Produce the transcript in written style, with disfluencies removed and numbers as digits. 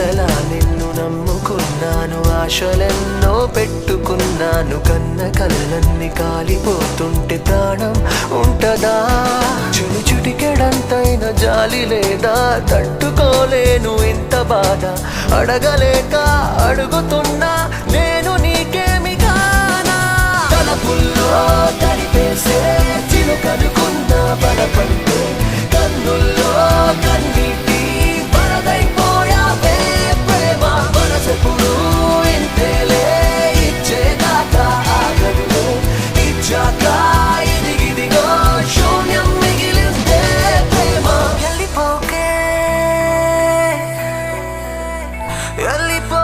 ఇంతలా నిన్ను నమ్ముకున్నాను, ఆశలెన్నో పెట్టుకున్నాను. కన్న కళ్ళన్ని కాలిపోతుంటే ప్రాణం ఉంటదా? చుడి చుటికెడంతైన జాలి లేదా? తట్టుకోలేను ఇంత బాధ, అడగలేక అడుగుతున్నా నేను నీకేమి కానా? తలపుల్లో తడిపేసే చిలుకనుకున్న బలపంటే కన్నుల్లో కన్నీటి వరదైపోయావే ప్రేమ. మనసెప్పుడు ఇంతేలే, ఇచ్చేదాకా ఆగదులే, ఇచ్చాక ఇదిగిదిగో శూన్యం మిగిలిందే ప్రేమ. వెళ్ళిపోకే వెళ్ళిపో